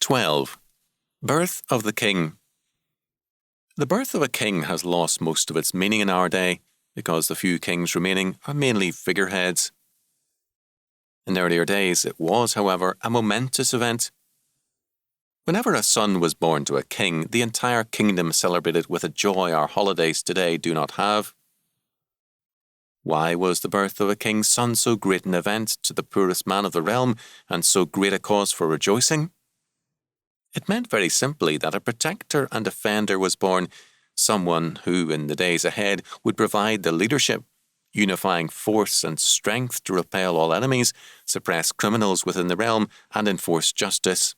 12. Birth of the King. The birth of a king has lost most of its meaning in our day because the few kings remaining are mainly figureheads. In earlier days, it was, however, a momentous event. Whenever a son was born to a king, the entire kingdom celebrated with a joy our holidays today do not have. Why was the birth of a king's son so great an event to the poorest man of the realm and so great a cause for rejoicing? It meant very simply that a protector and defender was born, someone who, in the days ahead, would provide the leadership, unifying force and strength to repel all enemies, suppress criminals within the realm, and enforce justice.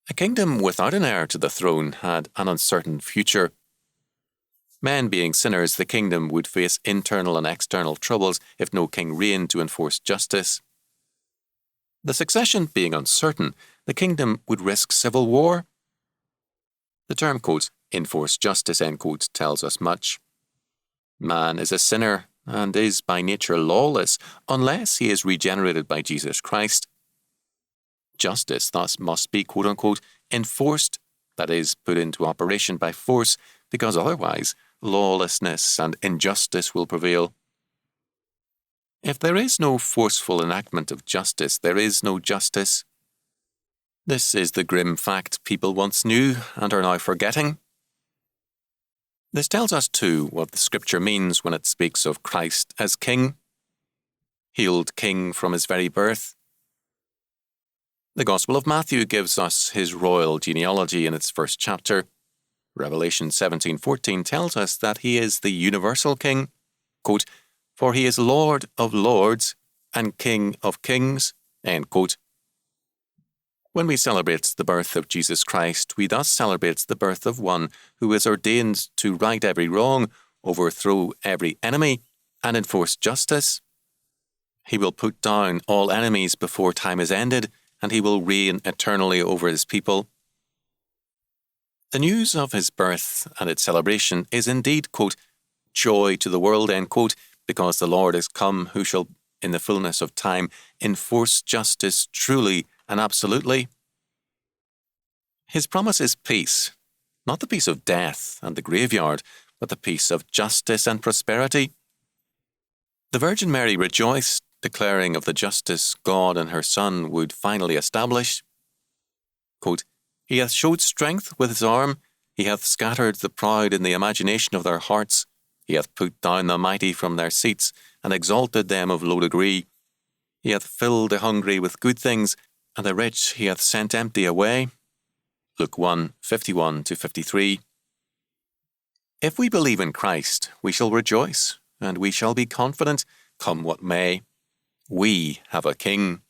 A kingdom without an heir to the throne had an uncertain future. Men being sinners, the kingdom would face internal and external troubles if no king reigned to enforce justice. The succession being uncertain, the kingdom would risk civil war. The term, quote, enforce justice, end quote, tells us much. Man is a sinner and is by nature lawless unless he is regenerated by Jesus Christ. Justice thus must be, quote unquote, enforced, that is, put into operation by force, because otherwise lawlessness and injustice will prevail. If there is no forceful enactment of justice, there is no justice. This is the grim fact people once knew and are now forgetting. This tells us, too, what the Scripture means when it speaks of Christ as King, hailed King from his very birth. The Gospel of Matthew gives us his royal genealogy in its first chapter. Revelation 17:14 tells us that he is the universal King, quote, for he is Lord of lords and King of kings, end quote. When we celebrate the birth of Jesus Christ, we thus celebrate the birth of one who is ordained to right every wrong, overthrow every enemy, and enforce justice. He will put down all enemies before time is ended, and he will reign eternally over his people. The news of his birth and its celebration is indeed, quote, joy to the world, end quote, because the Lord is come who shall, in the fullness of time, enforce justice truly and absolutely. His promise is peace, not the peace of death and the graveyard, but the peace of justice and prosperity. The Virgin Mary rejoiced, declaring of the justice God and her Son would finally establish. Quote, he hath showed strength with his arm, he hath scattered the proud in the imagination of their hearts, he hath put down the mighty from their seats, and exalted them of low degree. He hath filled the hungry with good things, and the rich he hath sent empty away. Luke 1:51-53. If we believe in Christ, we shall rejoice, and we shall be confident, come what may. We have a King.